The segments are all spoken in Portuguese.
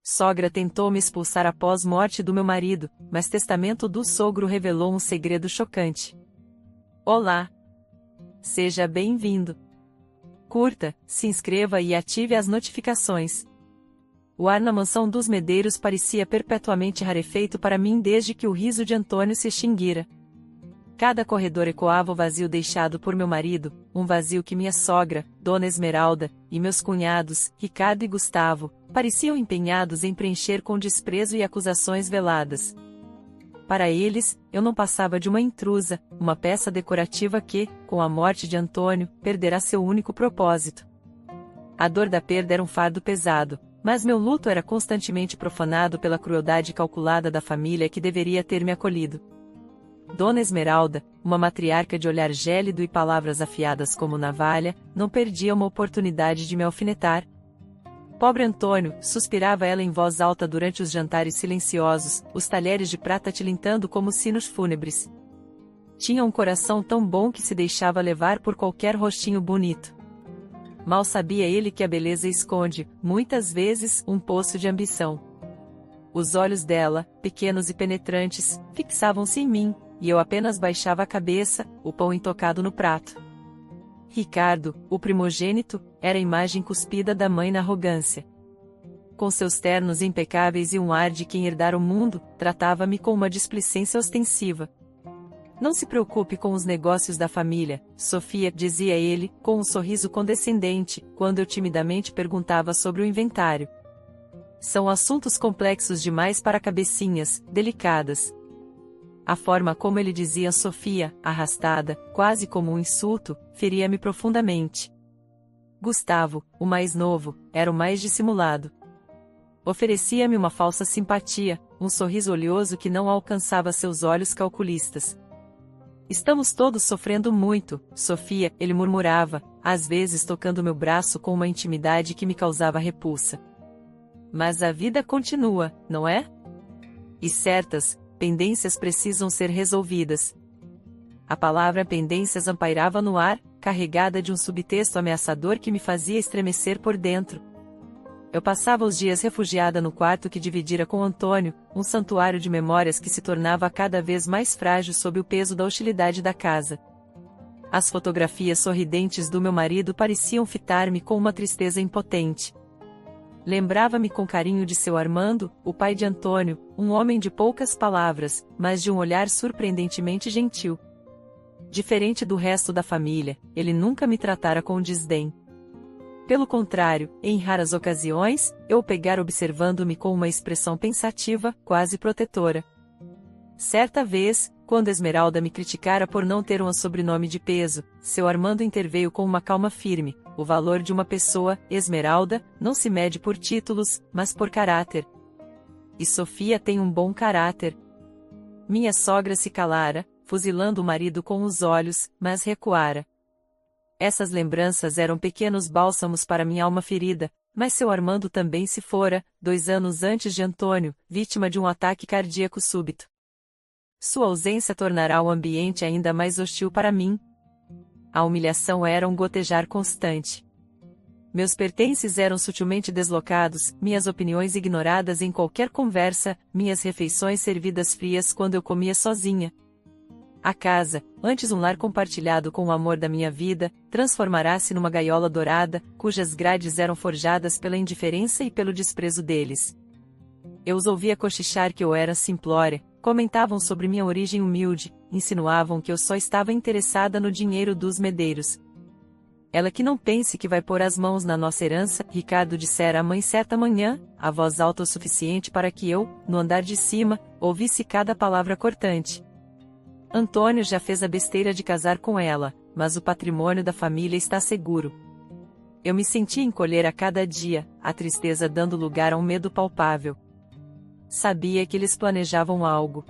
Sogra tentou me expulsar após morte do meu marido, mas testamento do sogro revelou um segredo chocante. Olá! Seja bem-vindo! Curta, se inscreva e ative as notificações. O ar na mansão dos Medeiros parecia perpetuamente rarefeito para mim desde que o riso de Antônio se extinguira. Cada corredor ecoava o vazio deixado por meu marido, um vazio que minha sogra, Dona Esmeralda, e meus cunhados, Ricardo e Gustavo, pareciam empenhados em preencher com desprezo e acusações veladas. Para eles, eu não passava de uma intrusa, uma peça decorativa que, com a morte de Antônio, perderá seu único propósito. A dor da perda era um fardo pesado, mas meu luto era constantemente profanado pela crueldade calculada da família que deveria ter me acolhido. Dona Esmeralda, uma matriarca de olhar gélido e palavras afiadas como navalha, não perdia uma oportunidade de me alfinetar. Pobre Antônio, suspirava ela em voz alta durante os jantares silenciosos, os talheres de prata tilintando como sinos fúnebres. Tinha um coração tão bom que se deixava levar por qualquer rostinho bonito. Mal sabia ele que a beleza esconde, muitas vezes, um poço de ambição. Os olhos dela, pequenos e penetrantes, fixavam-se em mim, e eu apenas baixava a cabeça, o pão intocado no prato. Ricardo, o primogênito, era a imagem cuspida da mãe na arrogância. Com seus ternos impecáveis e um ar de quem herdara o mundo, tratava-me com uma displicência ostensiva. Não se preocupe com os negócios da família, Sofia, dizia ele, com um sorriso condescendente, quando eu timidamente perguntava sobre o inventário. São assuntos complexos demais para cabecinhas, delicadas. A forma como ele dizia Sofia, arrastada, quase como um insulto, feria-me profundamente. Gustavo, o mais novo, era o mais dissimulado. Oferecia-me uma falsa simpatia, um sorriso oleoso que não alcançava seus olhos calculistas. Estamos todos sofrendo muito, Sofia, ele murmurava, às vezes tocando meu braço com uma intimidade que me causava repulsa. Mas a vida continua, não é? E certas pendências precisam ser resolvidas. A palavra pendências ampairava no ar, carregada de um subtexto ameaçador que me fazia estremecer por dentro. Eu passava os dias refugiada no quarto que dividira com Antônio, um santuário de memórias que se tornava cada vez mais frágil sob o peso da hostilidade da casa. As fotografias sorridentes do meu marido pareciam fitar-me com uma tristeza impotente. Lembrava-me com carinho de seu Armando, o pai de Antônio, um homem de poucas palavras, mas de um olhar surpreendentemente gentil. Diferente do resto da família, ele nunca me tratara com desdém. Pelo contrário, em raras ocasiões, eu o pegara observando-me com uma expressão pensativa, quase protetora. Certa vez, quando Esmeralda me criticara por não ter um sobrenome de peso, seu Armando interveio com uma calma firme. O valor de uma pessoa, Esmeralda, não se mede por títulos, mas por caráter. E Sofia tem um bom caráter. Minha sogra se calara, fuzilando o marido com os olhos, mas recuara. Essas lembranças eram pequenos bálsamos para minha alma ferida, mas seu Armando também se fora, 2 anos antes de Antônio, vítima de um ataque cardíaco súbito. Sua ausência tornará o ambiente ainda mais hostil para mim. A humilhação era um gotejar constante. Meus pertences eram sutilmente deslocados, minhas opiniões ignoradas em qualquer conversa, minhas refeições servidas frias quando eu comia sozinha. A casa, antes um lar compartilhado com o amor da minha vida, transformará-se numa gaiola dourada, cujas grades eram forjadas pela indiferença e pelo desprezo deles. Eu os ouvia cochichar que eu era simplória, comentavam sobre minha origem humilde, insinuavam que eu só estava interessada no dinheiro dos Medeiros. Ela que não pense que vai pôr as mãos na nossa herança, Ricardo dissera à mãe certa manhã, a voz alta o suficiente para que eu, no andar de cima, ouvisse cada palavra cortante. Antônio já fez a besteira de casar com ela, mas o patrimônio da família está seguro. Eu me sentia encolher a cada dia, a tristeza dando lugar a um medo palpável. Sabia que eles planejavam algo.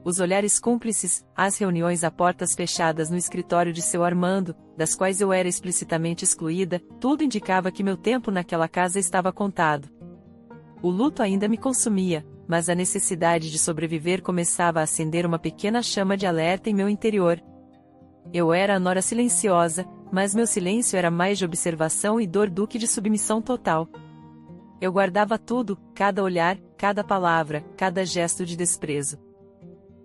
Os olhares cúmplices, as reuniões a portas fechadas no escritório de seu Armando, das quais eu era explicitamente excluída, tudo indicava que meu tempo naquela casa estava contado. O luto ainda me consumia, mas a necessidade de sobreviver começava a acender uma pequena chama de alerta em meu interior. Eu era a nora silenciosa, mas meu silêncio era mais de observação e dor do que de submissão total. Eu guardava tudo, cada olhar, cada palavra, cada gesto de desprezo.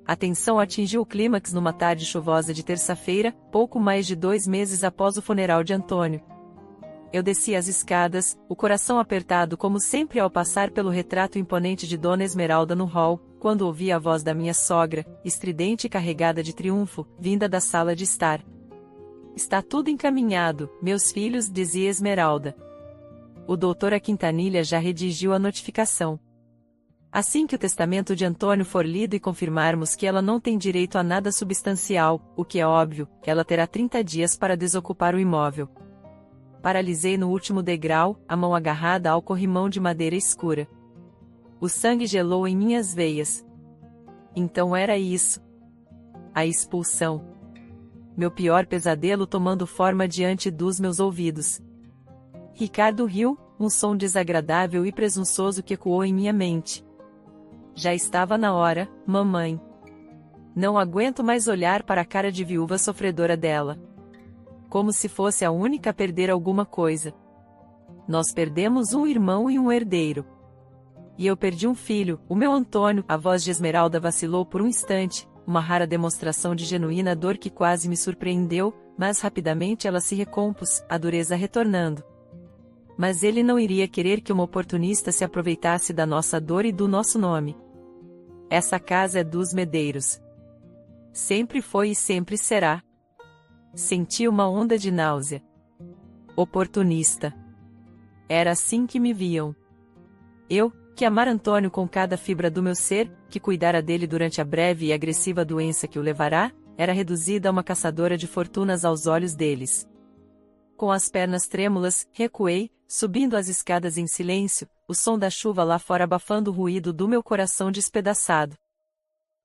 A tensão atingiu o clímax numa tarde chuvosa de terça-feira, pouco mais de 2 meses após o funeral de Antônio. Eu desci as escadas, o coração apertado como sempre ao passar pelo retrato imponente de Dona Esmeralda no hall, quando ouvi a voz da minha sogra, estridente e carregada de triunfo, vinda da sala de estar. Está tudo encaminhado, meus filhos, dizia Esmeralda. O doutor Quintanilha já redigiu a notificação. Assim que o testamento de Antônio for lido e confirmarmos que ela não tem direito a nada substancial, o que é óbvio, ela terá 30 dias para desocupar o imóvel. Paralisei no último degrau, a mão agarrada ao corrimão de madeira escura. O sangue gelou em minhas veias. Então era isso. A expulsão. Meu pior pesadelo tomando forma diante dos meus ouvidos. Ricardo riu, um som desagradável e presunçoso que ecoou em minha mente. Já estava na hora, mamãe. Não aguento mais olhar para a cara de viúva sofredora dela. Como se fosse a única a perder alguma coisa. Nós perdemos um irmão e um herdeiro. E eu perdi um filho, o meu Antônio. A voz de Esmeralda vacilou por um instante, uma rara demonstração de genuína dor que quase me surpreendeu, mas rapidamente ela se recompôs, a dureza retornando. Mas ele não iria querer que uma oportunista se aproveitasse da nossa dor e do nosso nome. Essa casa é dos Medeiros. Sempre foi e sempre será. Senti uma onda de náusea. Oportunista. Era assim que me viam. Eu, que amara Antônio com cada fibra do meu ser, que cuidara dele durante a breve e agressiva doença que o levará, era reduzida a uma caçadora de fortunas aos olhos deles. Com as pernas trêmulas, recuei, subindo as escadas em silêncio, o som da chuva lá fora abafando o ruído do meu coração despedaçado.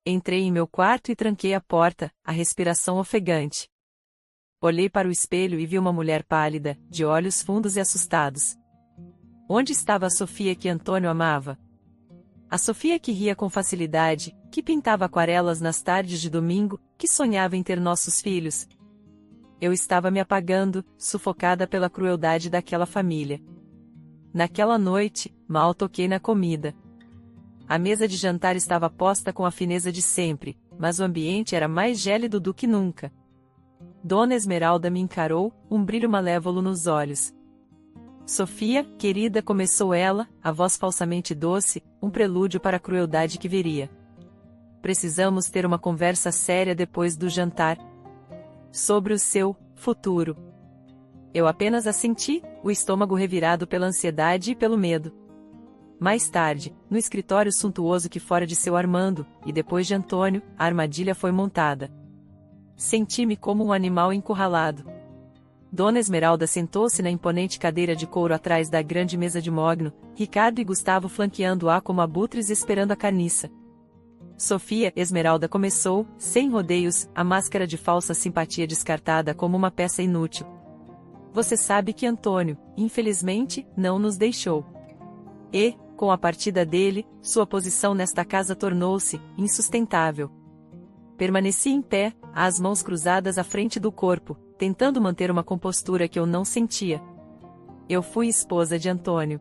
Entrei em meu quarto e tranquei a porta, a respiração ofegante. Olhei para o espelho e vi uma mulher pálida, de olhos fundos e assustados. Onde estava a Sofia que Antônio amava? A Sofia que ria com facilidade, que pintava aquarelas nas tardes de domingo, que sonhava em ter nossos filhos. Eu estava me apagando, sufocada pela crueldade daquela família. Naquela noite, mal toquei na comida. A mesa de jantar estava posta com a fineza de sempre, mas o ambiente era mais gélido do que nunca. Dona Esmeralda me encarou, um brilho malévolo nos olhos. Sofia, querida, começou ela, a voz falsamente doce, um prelúdio para a crueldade que viria. Precisamos ter uma conversa séria depois do jantar. Sobre o seu futuro. Eu apenas assenti, o estômago revirado pela ansiedade e pelo medo. Mais tarde, no escritório suntuoso que fora de seu Armando, e depois de Antônio, a armadilha foi montada. Senti-me como um animal encurralado. Dona Esmeralda sentou-se na imponente cadeira de couro atrás da grande mesa de mogno, Ricardo e Gustavo flanqueando-a como abutres esperando a carniça. Sofia, Esmeralda começou, sem rodeios, a máscara de falsa simpatia descartada como uma peça inútil. Você sabe que Antônio, infelizmente, não nos deixou. E, com a partida dele, sua posição nesta casa tornou-se insustentável. Permaneci em pé, as mãos cruzadas à frente do corpo, tentando manter uma compostura que eu não sentia. Eu fui esposa de Antônio.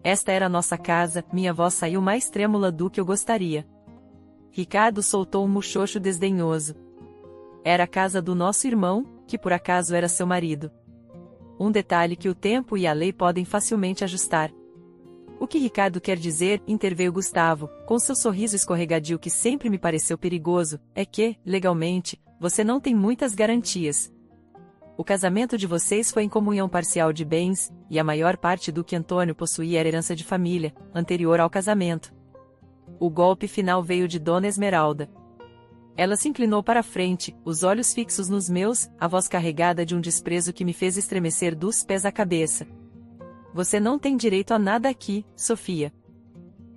Esta era nossa casa, minha voz saiu mais trêmula do que eu gostaria. Ricardo soltou um muxoxo desdenhoso. Era a casa do nosso irmão, que por acaso era seu marido. Um detalhe que o tempo e a lei podem facilmente ajustar. O que Ricardo quer dizer, interveio Gustavo, com seu sorriso escorregadio que sempre me pareceu perigoso, é que, legalmente, você não tem muitas garantias. O casamento de vocês foi em comunhão parcial de bens, e a maior parte do que Antônio possuía era herança de família, anterior ao casamento. O golpe final veio de Dona Esmeralda. Ela se inclinou para a frente, os olhos fixos nos meus, a voz carregada de um desprezo que me fez estremecer dos pés à cabeça. Você não tem direito a nada aqui, Sofia.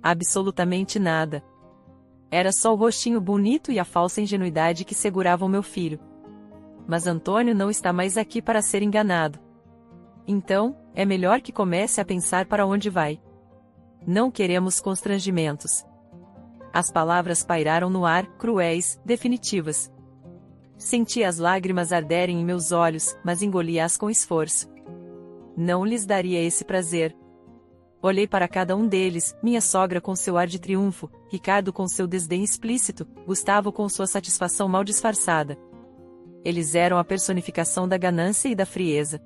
Absolutamente nada. Era só o rostinho bonito e a falsa ingenuidade que seguravam meu filho. Mas Antônio não está mais aqui para ser enganado. Então, é melhor que comece a pensar para onde vai. Não queremos constrangimentos. As palavras pairaram no ar, cruéis, definitivas. Senti as lágrimas arderem em meus olhos, mas engoli-as com esforço. Não lhes daria esse prazer. Olhei para cada um deles, minha sogra com seu ar de triunfo, Ricardo com seu desdém explícito, Gustavo com sua satisfação mal disfarçada. Eles eram a personificação da ganância e da frieza.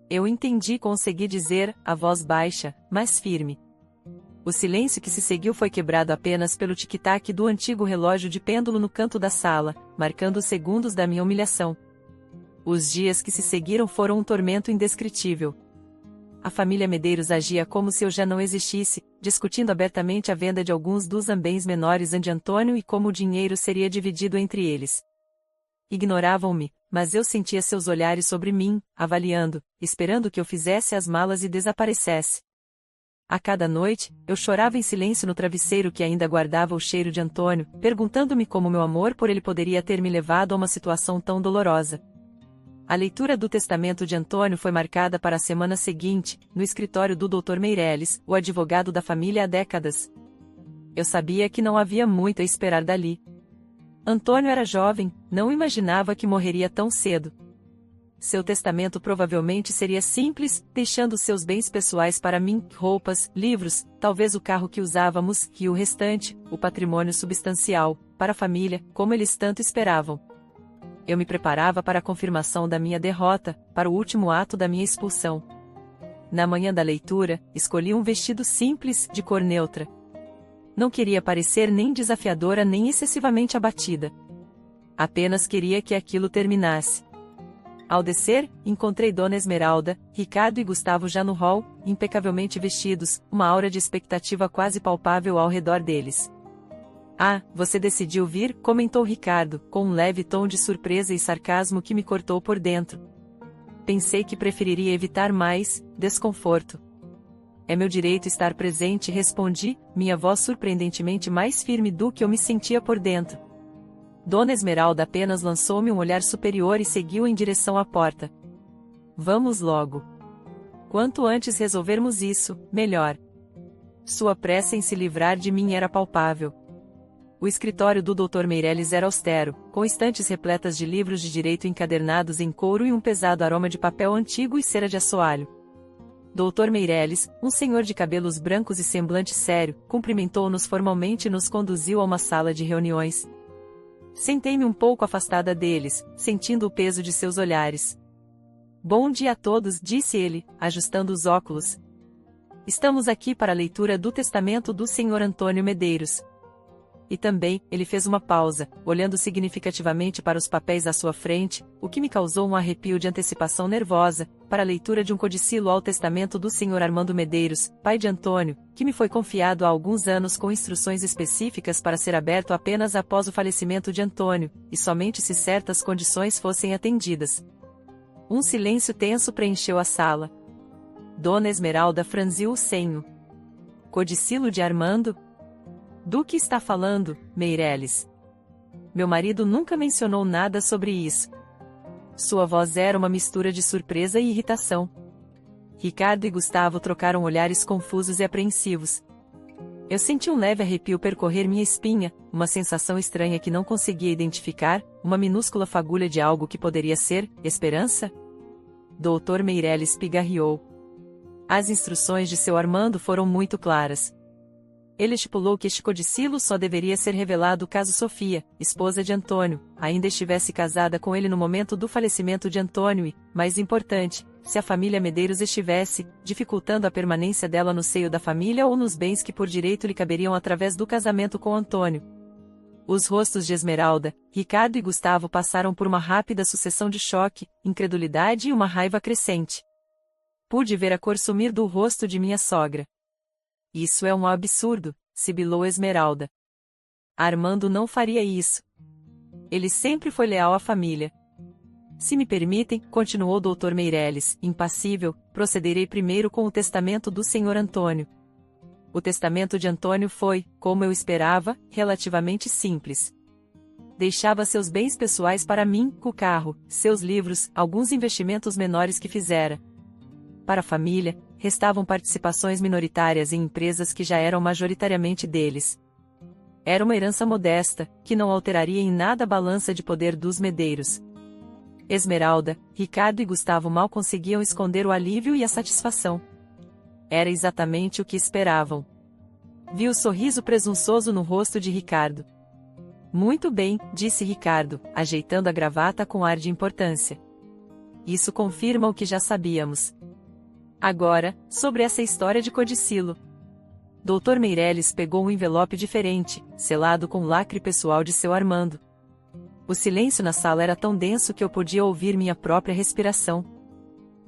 Eu entendi e consegui dizer, a voz baixa, mas firme. O silêncio que se seguiu foi quebrado apenas pelo tic-tac do antigo relógio de pêndulo no canto da sala, marcando os segundos da minha humilhação. Os dias que se seguiram foram um tormento indescritível. A família Medeiros agia como se eu já não existisse, discutindo abertamente a venda de alguns dos bens menores de Antônio e como o dinheiro seria dividido entre eles. Ignoravam-me, mas eu sentia seus olhares sobre mim, avaliando, esperando que eu fizesse as malas e desaparecesse. A cada noite, eu chorava em silêncio no travesseiro que ainda guardava o cheiro de Antônio, perguntando-me como meu amor por ele poderia ter me levado a uma situação tão dolorosa. A leitura do testamento de Antônio foi marcada para a semana seguinte, no escritório do Dr. Meireles, o advogado da família há décadas. Eu sabia que não havia muito a esperar dali. Antônio era jovem, não imaginava que morreria tão cedo. Seu testamento provavelmente seria simples, deixando seus bens pessoais para mim, roupas, livros, talvez o carro que usávamos, e o restante, o patrimônio substancial, para a família, como eles tanto esperavam. Eu me preparava para a confirmação da minha derrota, para o último ato da minha expulsão. Na manhã da leitura, escolhi um vestido simples, de cor neutra. Não queria parecer nem desafiadora nem excessivamente abatida. Apenas queria que aquilo terminasse. Ao descer, encontrei Dona Esmeralda, Ricardo e Gustavo já no hall, impecavelmente vestidos, uma aura de expectativa quase palpável ao redor deles. Ah, você decidiu vir? Comentou Ricardo, com um leve tom de surpresa e sarcasmo que me cortou por dentro. Pensei que preferiria evitar mais desconforto. É meu direito estar presente, respondi, minha voz surpreendentemente mais firme do que eu me sentia por dentro. Dona Esmeralda apenas lançou-me um olhar superior e seguiu em direção à porta. Vamos logo. Quanto antes resolvermos isso, melhor. Sua pressa em se livrar de mim era palpável. O escritório do Dr. Meireles era austero, com estantes repletas de livros de direito encadernados em couro e um pesado aroma de papel antigo e cera de assoalho. Dr. Meireles, um senhor de cabelos brancos e semblante sério, cumprimentou-nos formalmente e nos conduziu a uma sala de reuniões. Sentei-me um pouco afastada deles, sentindo o peso de seus olhares. Bom dia a todos, disse ele, ajustando os óculos. Estamos aqui para a leitura do testamento do Sr. Antônio Medeiros. E também, ele fez uma pausa, olhando significativamente para os papéis à sua frente, o que me causou um arrepio de antecipação nervosa, para a leitura de um codicilo ao testamento do Sr. Armando Medeiros, pai de Antônio, que me foi confiado há alguns anos com instruções específicas para ser aberto apenas após o falecimento de Antônio, e somente se certas condições fossem atendidas. Um silêncio tenso preencheu a sala. Dona Esmeralda franziu o senho. Codicilo de Armando? Do que está falando, Meireles? Meu marido nunca mencionou nada sobre isso. Sua voz era uma mistura de surpresa e irritação. Ricardo e Gustavo trocaram olhares confusos e apreensivos. Eu senti um leve arrepio percorrer minha espinha, uma sensação estranha que não conseguia identificar, uma minúscula fagulha de algo que poderia ser esperança? Dr. Meireles pigarreou. As instruções de seu Armando foram muito claras. Ele estipulou que este codicilo só deveria ser revelado caso Sofia, esposa de Antônio, ainda estivesse casada com ele no momento do falecimento de Antônio e, mais importante, se a família Medeiros estivesse, dificultando a permanência dela no seio da família ou nos bens que por direito lhe caberiam através do casamento com Antônio. Os rostos de Esmeralda, Ricardo e Gustavo passaram por uma rápida sucessão de choque, incredulidade e uma raiva crescente. Pude ver a cor sumir do rosto de minha sogra. Isso é um absurdo, sibilou Esmeralda. Armando não faria isso. Ele sempre foi leal à família. Se me permitem, continuou Dr. Meireles, impassível, procederei primeiro com o testamento do Sr. Antônio. O testamento de Antônio foi, como eu esperava, relativamente simples. Deixava seus bens pessoais para mim, o carro, seus livros, alguns investimentos menores que fizera. Para a família, restavam participações minoritárias em empresas que já eram majoritariamente deles. Era uma herança modesta, que não alteraria em nada a balança de poder dos Medeiros. Esmeralda, Ricardo e Gustavo mal conseguiam esconder o alívio e a satisfação. Era exatamente o que esperavam. Vi o sorriso presunçoso no rosto de Ricardo. Muito bem, disse Ricardo, ajeitando a gravata com ar de importância. Isso confirma o que já sabíamos. Agora, sobre essa história de codicilo. Dr. Meirelles pegou um envelope diferente, selado com lacre pessoal de seu Armando. O silêncio na sala era tão denso que eu podia ouvir minha própria respiração.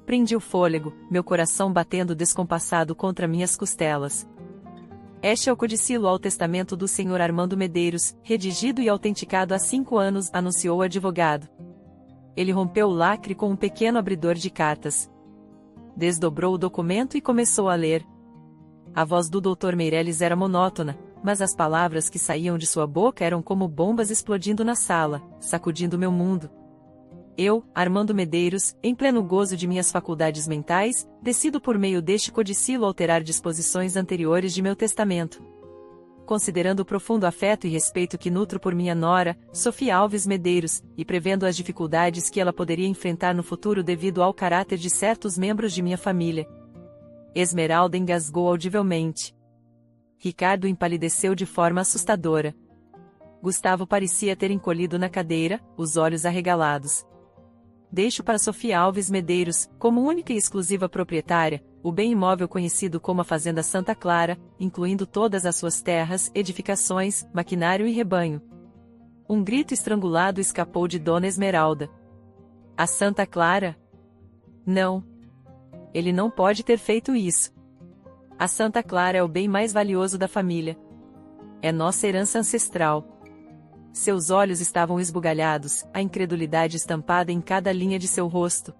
Prendi o fôlego, meu coração batendo descompassado contra minhas costelas. Este é o codicilo ao testamento do Sr. Armando Medeiros, redigido e autenticado há 5 anos, anunciou o advogado. Ele rompeu o lacre com um pequeno abridor de cartas. Desdobrou o documento e começou a ler. A voz do Dr. Meirelles era monótona, mas as palavras que saíam de sua boca eram como bombas explodindo na sala, sacudindo meu mundo. Eu, Armando Medeiros, em pleno gozo de minhas faculdades mentais, decido por meio deste codicilo alterar disposições anteriores de meu testamento. Considerando o profundo afeto e respeito que nutro por minha nora, Sofia Alves Medeiros, e prevendo as dificuldades que ela poderia enfrentar no futuro devido ao caráter de certos membros de minha família. Esmeralda engasgou audivelmente. Ricardo empalideceu de forma assustadora. Gustavo parecia ter encolhido na cadeira, os olhos arregalados. Deixo para Sofia Alves Medeiros, como única e exclusiva proprietária, o bem imóvel conhecido como a Fazenda Santa Clara, incluindo todas as suas terras, edificações, maquinário e rebanho. Um grito estrangulado escapou de Dona Esmeralda. A Santa Clara? Não. Ele não pode ter feito isso. A Santa Clara é o bem mais valioso da família. É nossa herança ancestral. Seus olhos estavam esbugalhados, a incredulidade estampada em cada linha de seu rosto.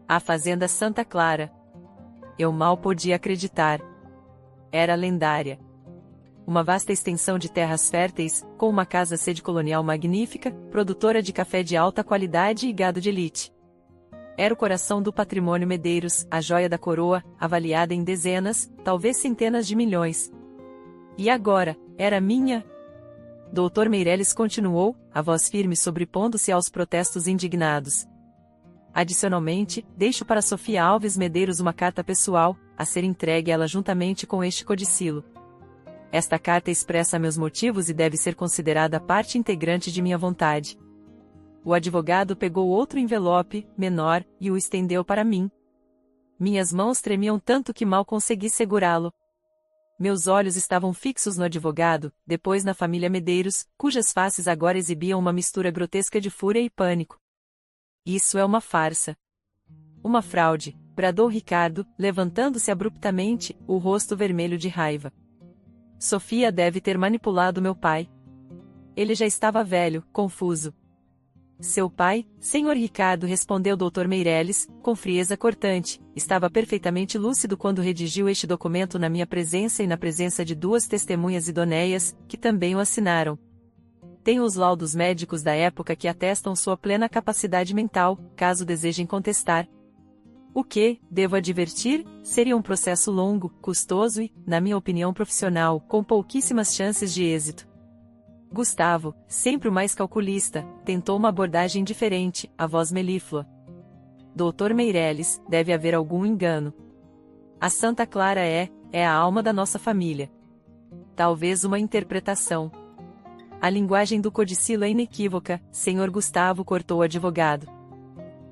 A Fazenda Santa Clara. Eu mal podia acreditar. Era lendária. Uma vasta extensão de terras férteis, com uma casa-sede colonial magnífica, produtora de café de alta qualidade e gado de elite. Era o coração do patrimônio Medeiros, a joia da coroa, avaliada em dezenas, talvez centenas de milhões. E agora, era minha? Dr. Meirelles continuou, a voz firme sobrepondo-se aos protestos indignados. Adicionalmente, deixo para Sofia Alves Medeiros uma carta pessoal, a ser entregue a ela juntamente com este codicilo. Esta carta expressa meus motivos e deve ser considerada parte integrante de minha vontade. O advogado pegou outro envelope, menor, e o estendeu para mim. Minhas mãos tremiam tanto que mal consegui segurá-lo. Meus olhos estavam fixos no advogado, depois na família Medeiros, cujas faces agora exibiam uma mistura grotesca de fúria e pânico. Isso é uma farsa. Uma fraude, bradou Ricardo, levantando-se abruptamente, o rosto vermelho de raiva. Sofia deve ter manipulado meu pai. Ele já estava velho, confuso. Seu pai, Sr. Ricardo, respondeu Dr. Meirelles, com frieza cortante, estava perfeitamente lúcido quando redigiu este documento na minha presença e na presença de 2 testemunhas idoneias, que também o assinaram. Tenho os laudos médicos da época que atestam sua plena capacidade mental, caso desejem contestar. O que, devo advertir, seria um processo longo, custoso e, na minha opinião profissional, com pouquíssimas chances de êxito. Gustavo, sempre o mais calculista, tentou uma abordagem diferente, a voz melíflua. Dr. Meirelles, deve haver algum engano. A Santa Clara é a alma da nossa família. Talvez uma interpretação. A linguagem do codicilo é inequívoca, Sr. Gustavo, cortou o advogado.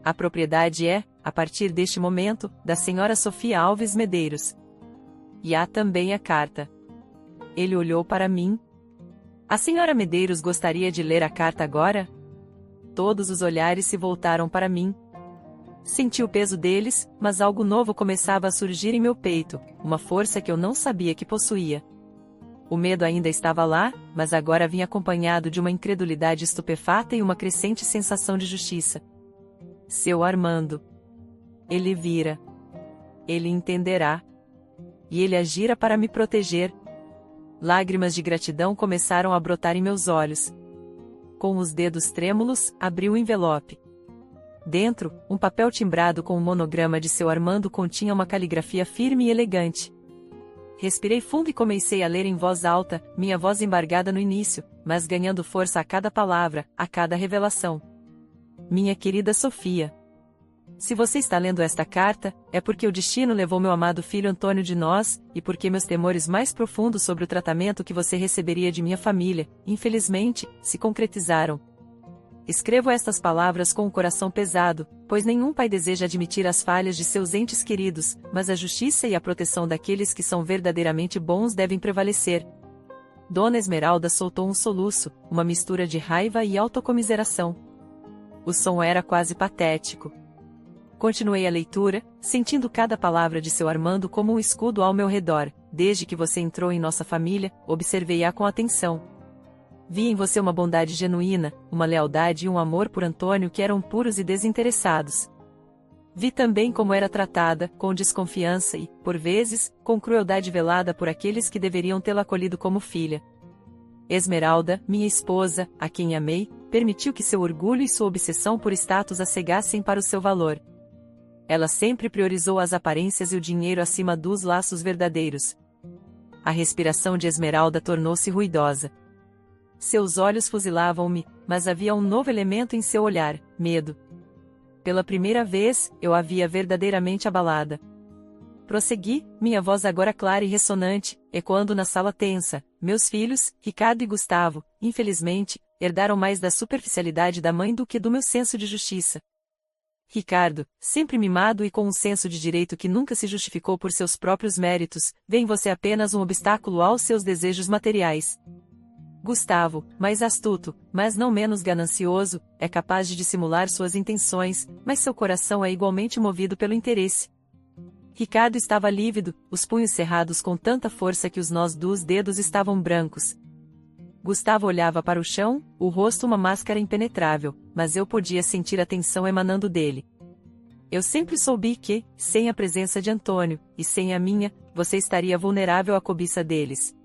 A propriedade é, a partir deste momento, da Sra. Sofia Alves Medeiros. E há também a carta. Ele olhou para mim. A Sra. Medeiros gostaria de ler a carta agora? Todos os olhares se voltaram para mim. Senti o peso deles, mas algo novo começava a surgir em meu peito, uma força que eu não sabia que possuía. O medo ainda estava lá, mas agora vinha acompanhado de uma incredulidade estupefata e uma crescente sensação de justiça. Seu Armando. Ele vira. Ele entenderá. E ele agira para me proteger. Lágrimas de gratidão começaram a brotar em meus olhos. Com os dedos trêmulos, abri o envelope. Dentro, um papel timbrado com o monograma de seu Armando continha uma caligrafia firme e elegante. Respirei fundo e comecei a ler em voz alta, minha voz embargada no início, mas ganhando força a cada palavra, a cada revelação. Minha querida Sofia. Se você está lendo esta carta, é porque o destino levou meu amado filho Antônio de nós, e porque meus temores mais profundos sobre o tratamento que você receberia de minha família, infelizmente, se concretizaram. Escrevo estas palavras com o coração pesado, pois nenhum pai deseja admitir as falhas de seus entes queridos, mas a justiça e a proteção daqueles que são verdadeiramente bons devem prevalecer. Dona Esmeralda soltou um soluço, uma mistura de raiva e autocomiseração. O som era quase patético. Continuei a leitura, sentindo cada palavra de seu Armando como um escudo ao meu redor. Desde que você entrou em nossa família, observei-a com atenção. Vi em você uma bondade genuína, uma lealdade e um amor por Antônio que eram puros e desinteressados. Vi também como era tratada, com desconfiança e, por vezes, com crueldade velada por aqueles que deveriam tê-la acolhido como filha. Esmeralda, minha esposa, a quem amei, permitiu que seu orgulho e sua obsessão por status a cegassem para o seu valor. Ela sempre priorizou as aparências e o dinheiro acima dos laços verdadeiros. A respiração de Esmeralda tornou-se ruidosa. Seus olhos fuzilavam-me, mas havia um novo elemento em seu olhar: medo. Pela primeira vez, eu a via verdadeiramente abalada. Prossegui, minha voz agora clara e ressonante, ecoando na sala tensa. Meus filhos, Ricardo e Gustavo, infelizmente, herdaram mais da superficialidade da mãe do que do meu senso de justiça. Ricardo, sempre mimado e com um senso de direito que nunca se justificou por seus próprios méritos, vê em você apenas um obstáculo aos seus desejos materiais. Gustavo, mais astuto, mas não menos ganancioso, é capaz de dissimular suas intenções, mas seu coração é igualmente movido pelo interesse. Ricardo estava lívido, os punhos cerrados com tanta força que os nós dos dedos estavam brancos. Gustavo olhava para o chão, o rosto uma máscara impenetrável, mas eu podia sentir a tensão emanando dele. Eu sempre soube que, sem a presença de Antônio, e sem a minha, você estaria vulnerável à cobiça deles.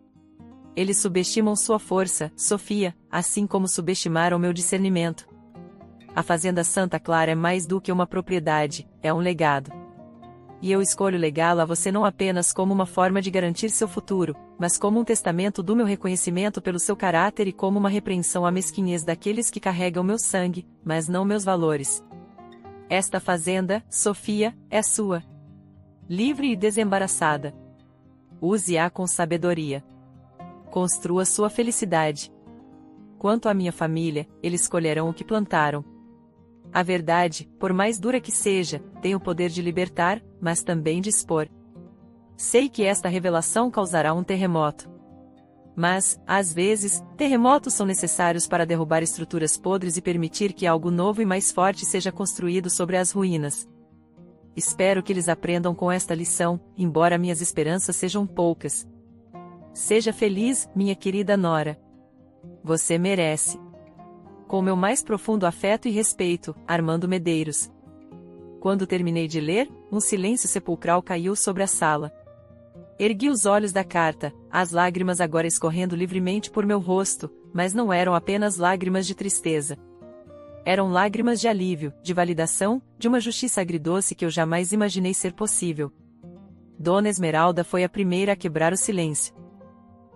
Eles subestimam sua força, Sofia, assim como subestimaram meu discernimento. A Fazenda Santa Clara é mais do que uma propriedade, é um legado. E eu escolho legá-la a você não apenas como uma forma de garantir seu futuro, mas como um testamento do meu reconhecimento pelo seu caráter e como uma repreensão à mesquinhez daqueles que carregam meu sangue, mas não meus valores. Esta fazenda, Sofia, é sua. Livre e desembaraçada. Use-a com sabedoria. Construa sua felicidade. Quanto à minha família, eles colherão o que plantaram. A verdade, por mais dura que seja, tem o poder de libertar, mas também de expor. Sei que esta revelação causará um terremoto. Mas, às vezes, terremotos são necessários para derrubar estruturas podres e permitir que algo novo e mais forte seja construído sobre as ruínas. Espero que eles aprendam com esta lição, embora minhas esperanças sejam poucas. Seja feliz, minha querida nora. Você merece. Com meu mais profundo afeto e respeito, Armando Medeiros. Quando terminei de ler, um silêncio sepulcral caiu sobre a sala. Ergui os olhos da carta, as lágrimas agora escorrendo livremente por meu rosto, mas não eram apenas lágrimas de tristeza. Eram lágrimas de alívio, de validação, de uma justiça agridoce que eu jamais imaginei ser possível. Dona Esmeralda foi a primeira a quebrar o silêncio.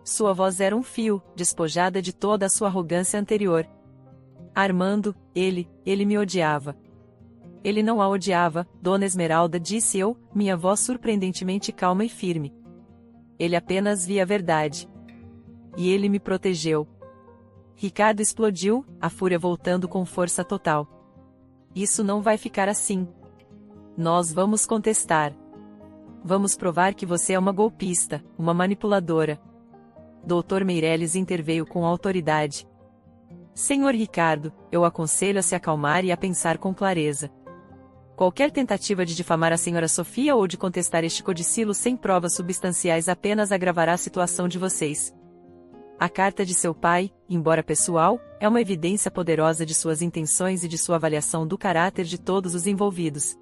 Sua voz era um fio, despojada de toda a sua arrogância anterior. Armando, ele me odiava. Ele não a odiava, Dona Esmeralda, disse eu, minha voz surpreendentemente calma e firme. Ele apenas via a verdade. E ele me protegeu. Ricardo explodiu, a fúria voltando com força total. Isso não vai ficar assim. Nós vamos contestar. Vamos provar que você é uma golpista, uma manipuladora. Dr. Meireles interveio com autoridade. Senhor Ricardo, eu aconselho a se acalmar e a pensar com clareza. Qualquer tentativa de difamar a senhora Sofia ou de contestar este codicilo sem provas substanciais apenas agravará a situação de vocês. A carta de seu pai, embora pessoal, é uma evidência poderosa de suas intenções e de sua avaliação do caráter de todos os envolvidos.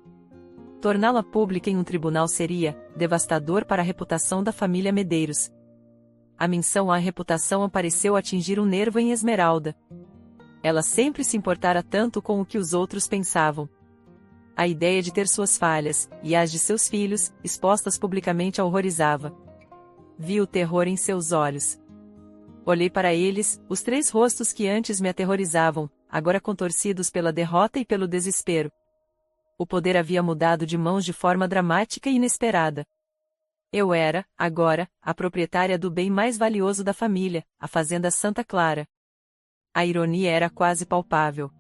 Torná-la pública em um tribunal seria devastador para a reputação da família Medeiros. A menção à reputação pareceu atingir um nervo em Esmeralda. Ela sempre se importara tanto com o que os outros pensavam. A ideia de ter suas falhas, e as de seus filhos, expostas publicamente a horrorizava. Vi o terror em seus olhos. Olhei para eles, os três rostos que antes me aterrorizavam, agora contorcidos pela derrota e pelo desespero. O poder havia mudado de mãos de forma dramática e inesperada. Eu era, agora, a proprietária do bem mais valioso da família, a Fazenda Santa Clara. A ironia era quase palpável.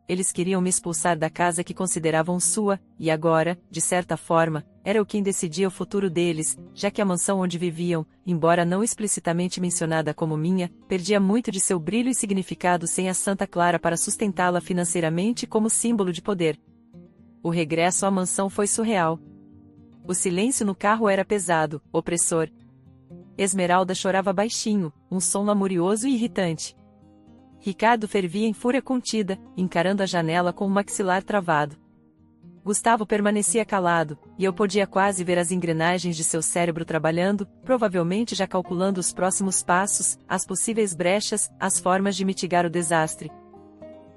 Eles queriam me expulsar da casa que consideravam sua, e agora, de certa forma, era eu quem decidia o futuro deles, já que a mansão onde viviam, embora não explicitamente mencionada como minha, perdia muito de seu brilho e significado sem a Santa Clara para sustentá-la financeiramente como símbolo de poder. O regresso à mansão foi surreal. O silêncio no carro era pesado, opressor. Esmeralda chorava baixinho, um som lamurioso e irritante. Ricardo fervia em fúria contida, encarando a janela com o maxilar travado. Gustavo permanecia calado, e eu podia quase ver as engrenagens de seu cérebro trabalhando, provavelmente já calculando os próximos passos, as possíveis brechas, as formas de mitigar o desastre.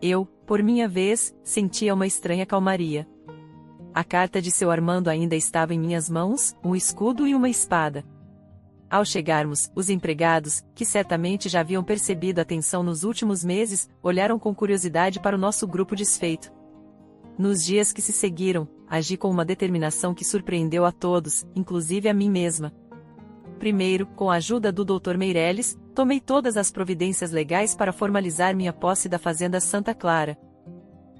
Eu, por minha vez, sentia uma estranha calmaria. A carta de seu Armando ainda estava em minhas mãos, um escudo e uma espada. Ao chegarmos, os empregados, que certamente já haviam percebido a tensão nos últimos meses, olharam com curiosidade para o nosso grupo desfeito. Nos dias que se seguiram, agi com uma determinação que surpreendeu a todos, inclusive a mim mesma. Primeiro, com a ajuda do Dr. Meireles, tomei todas as providências legais para formalizar minha posse da Fazenda Santa Clara.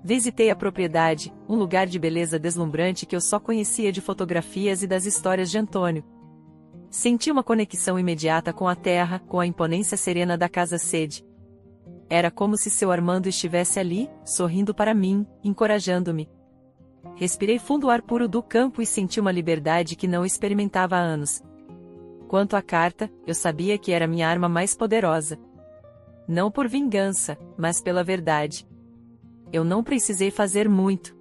Visitei a propriedade, um lugar de beleza deslumbrante que eu só conhecia de fotografias e das histórias de Antônio. Senti uma conexão imediata com a terra, com a imponência serena da casa-sede. Era como se seu Armando estivesse ali, sorrindo para mim, encorajando-me. Respirei fundo o ar puro do campo e senti uma liberdade que não experimentava há anos. Quanto à carta, eu sabia que era minha arma mais poderosa. Não por vingança, mas pela verdade. Eu não precisei fazer muito.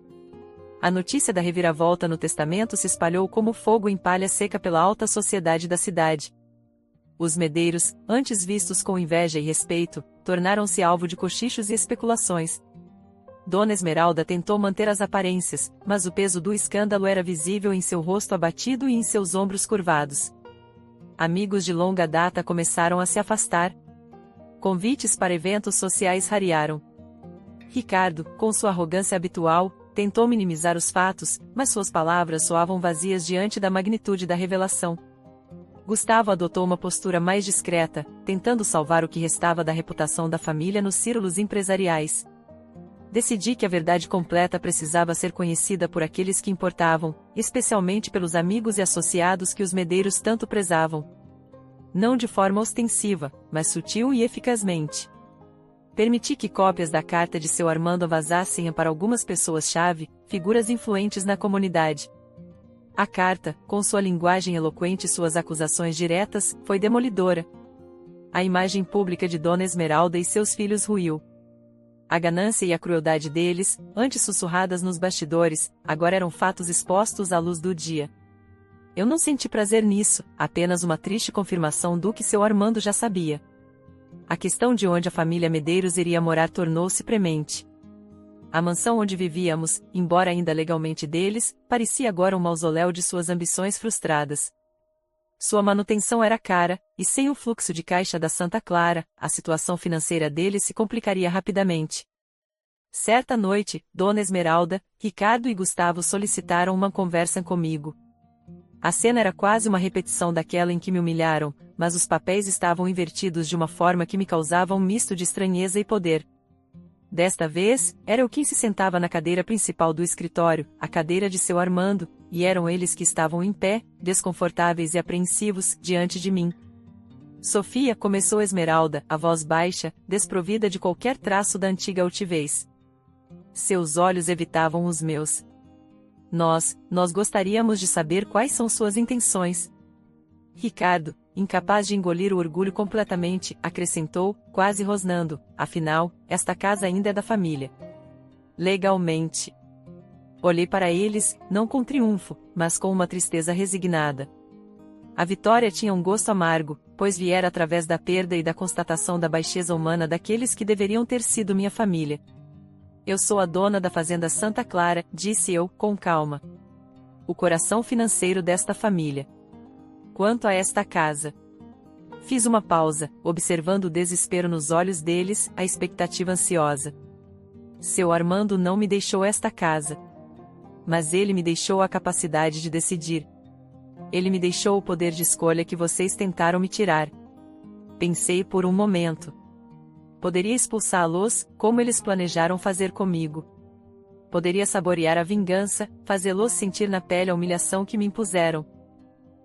A notícia da reviravolta no testamento se espalhou como fogo em palha seca pela alta sociedade da cidade. Os medeiros, antes vistos com inveja e respeito, tornaram-se alvo de cochichos e especulações. Dona Esmeralda tentou manter as aparências, mas o peso do escândalo era visível em seu rosto abatido e em seus ombros curvados. Amigos de longa data começaram a se afastar. Convites para eventos sociais rarearam. Ricardo, com sua arrogância habitual, tentou minimizar os fatos, mas suas palavras soavam vazias diante da magnitude da revelação. Gustavo adotou uma postura mais discreta, tentando salvar o que restava da reputação da família nos círculos empresariais. Decidi que a verdade completa precisava ser conhecida por aqueles que importavam, especialmente pelos amigos e associados que os medeiros tanto prezavam. Não de forma ostensiva, mas sutil e eficazmente. Permiti que cópias da carta de seu Armando vazassem para algumas pessoas-chave, figuras influentes na comunidade. A carta, com sua linguagem eloquente e suas acusações diretas, foi demolidora. A imagem pública de Dona Esmeralda e seus filhos ruiu. A ganância e a crueldade deles, antes sussurradas nos bastidores, agora eram fatos expostos à luz do dia. Eu não senti prazer nisso, apenas uma triste confirmação do que seu Armando já sabia. A questão de onde a família Medeiros iria morar tornou-se premente. A mansão onde vivíamos, embora ainda legalmente deles, parecia agora um mausoléu de suas ambições frustradas. Sua manutenção era cara, e sem o fluxo de caixa da Santa Clara, a situação financeira deles se complicaria rapidamente. Certa noite, Dona Esmeralda, Ricardo e Gustavo solicitaram uma conversa comigo. A cena era quase uma repetição daquela em que me humilharam, mas os papéis estavam invertidos de uma forma que me causava um misto de estranheza e poder. Desta vez, era eu quem se sentava na cadeira principal do escritório, a cadeira de seu Armando, e eram eles que estavam em pé, desconfortáveis e apreensivos, diante de mim. Sofia, começou Esmeralda, a voz baixa, desprovida de qualquer traço da antiga altivez. Seus olhos evitavam os meus. Nós gostaríamos de saber quais são suas intenções. Ricardo, incapaz de engolir o orgulho completamente, acrescentou, quase rosnando, afinal, esta casa ainda é da família. Legalmente. Olhei para eles, não com triunfo, mas com uma tristeza resignada. A vitória tinha um gosto amargo, pois viera através da perda e da constatação da baixeza humana daqueles que deveriam ter sido minha família. Eu sou a dona da Fazenda Santa Clara, disse eu, com calma. O coração financeiro desta família. Quanto a esta casa. Fiz uma pausa, observando o desespero nos olhos deles, a expectativa ansiosa. Seu Armando não me deixou esta casa. mas ele me deixou a capacidade de decidir. Ele me deixou o poder de escolha que vocês tentaram me tirar. Pensei por um momento. Poderia expulsá-los, como eles planejaram fazer comigo. Poderia saborear a vingança, fazê-los sentir na pele a humilhação que me impuseram.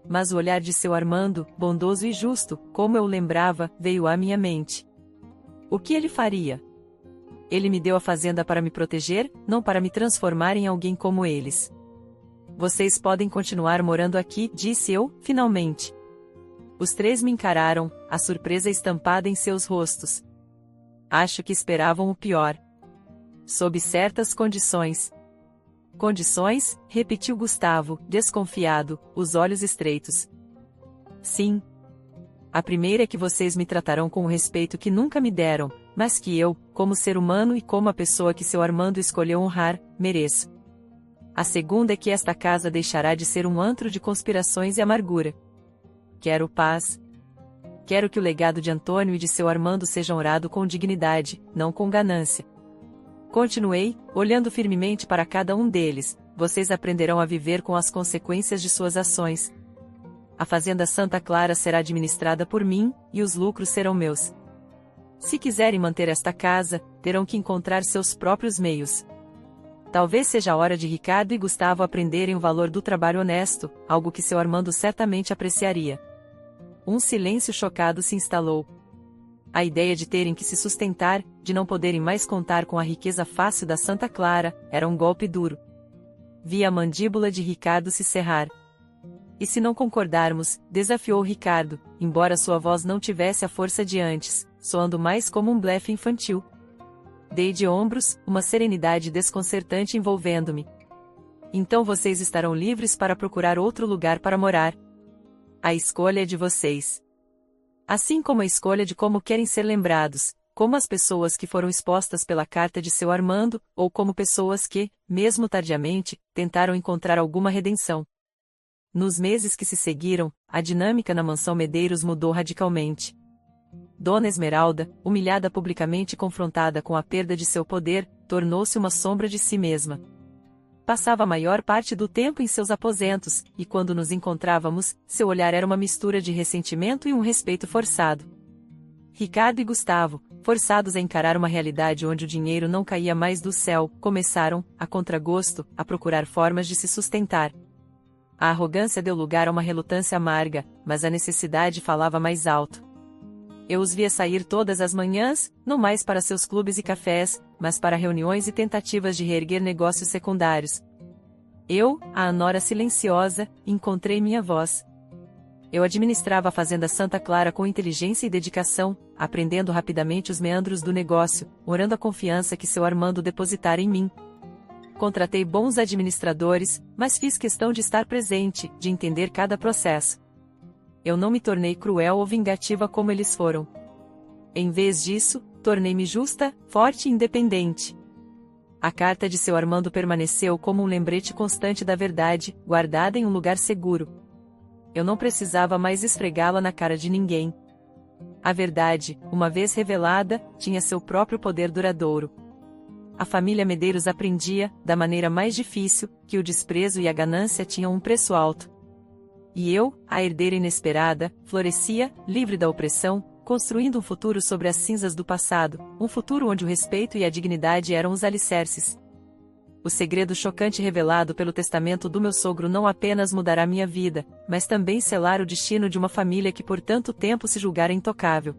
Mas o olhar de seu Armando, bondoso e justo, como eu o lembrava, veio à minha mente. O que ele faria? Ele me deu a fazenda para me proteger, não para me transformar em alguém como eles. Vocês podem continuar morando aqui, disse eu, finalmente. Os três me encararam, a surpresa estampada em seus rostos. Acho que esperavam o pior. Sob certas condições. Condições? Repetiu Gustavo, desconfiado, os olhos estreitos. Sim. A primeira é que vocês me tratarão com o respeito que nunca me deram, mas que eu, como ser humano e como a pessoa que seu Armando escolheu honrar, mereço. A segunda é que esta casa deixará de ser um antro de conspirações e amargura. Quero paz. Quero que o legado de Antônio e de seu Armando seja honrado com dignidade, não com ganância. Continuei, olhando firmemente para cada um deles, vocês aprenderão a viver com as consequências de suas ações. A Fazenda Santa Clara será administrada por mim, e os lucros serão meus. Se quiserem manter esta casa, terão que encontrar seus próprios meios. Talvez seja a hora de Ricardo e Gustavo aprenderem o valor do trabalho honesto, algo que seu Armando certamente apreciaria. Um silêncio chocado se instalou. A ideia de terem que se sustentar, de não poderem mais contar com a riqueza fácil da Santa Clara, era um golpe duro. Vi a mandíbula de Ricardo se cerrar. E se não concordarmos, desafiou Ricardo, embora sua voz não tivesse a força de antes, soando mais como um blefe infantil. Dei de ombros, uma serenidade desconcertante envolvendo-me. Então vocês estarão livres para procurar outro lugar para morar. A escolha é de vocês. Assim como a escolha de como querem ser lembrados, como as pessoas que foram expostas pela carta de seu Armando, ou como pessoas que, mesmo tardiamente, tentaram encontrar alguma redenção. Nos meses que se seguiram, a dinâmica na mansão Medeiros mudou radicalmente. Dona Esmeralda, humilhada publicamente e confrontada com a perda de seu poder, tornou-se uma sombra de si mesma. Passava a maior parte do tempo em seus aposentos, e quando nos encontrávamos, seu olhar era uma mistura de ressentimento e um respeito forçado. Ricardo e Gustavo, forçados a encarar uma realidade onde o dinheiro não caía mais do céu, começaram, a contragosto, a procurar formas de se sustentar. A arrogância deu lugar a uma relutância amarga, mas a necessidade falava mais alto. Eu os via sair todas as manhãs, não mais para seus clubes e cafés, mas para reuniões e tentativas de reerguer negócios secundários. Eu, a anora silenciosa, encontrei minha voz. Eu administrava a Fazenda Santa Clara com inteligência e dedicação, aprendendo rapidamente os meandros do negócio, orando a confiança que seu Armando depositara em mim. Contratei bons administradores, mas fiz questão de estar presente, de entender cada processo. Eu não me tornei cruel ou vingativa como eles foram. Em vez disso, tornei-me justa, forte e independente. A carta de seu Armando permaneceu como um lembrete constante da verdade, guardada em um lugar seguro. Eu não precisava mais esfregá-la na cara de ninguém. A verdade, uma vez revelada, tinha seu próprio poder duradouro. A família Medeiros aprendia, da maneira mais difícil, que o desprezo e a ganância tinham um preço alto. E eu, a herdeira inesperada, florescia, livre da opressão, construindo um futuro sobre as cinzas do passado, um futuro onde o respeito e a dignidade eram os alicerces. O segredo chocante revelado pelo testamento do meu sogro não apenas mudará minha vida, mas também selar o destino de uma família que por tanto tempo se julgara intocável.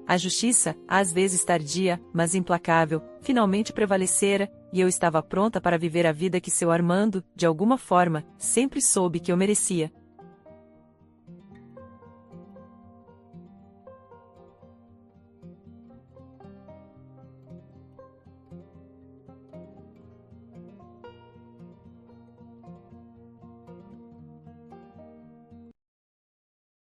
A justiça, às vezes tardia, mas implacável, finalmente prevalecera, e eu estava pronta para viver a vida que seu Armando, de alguma forma, sempre soube que eu merecia.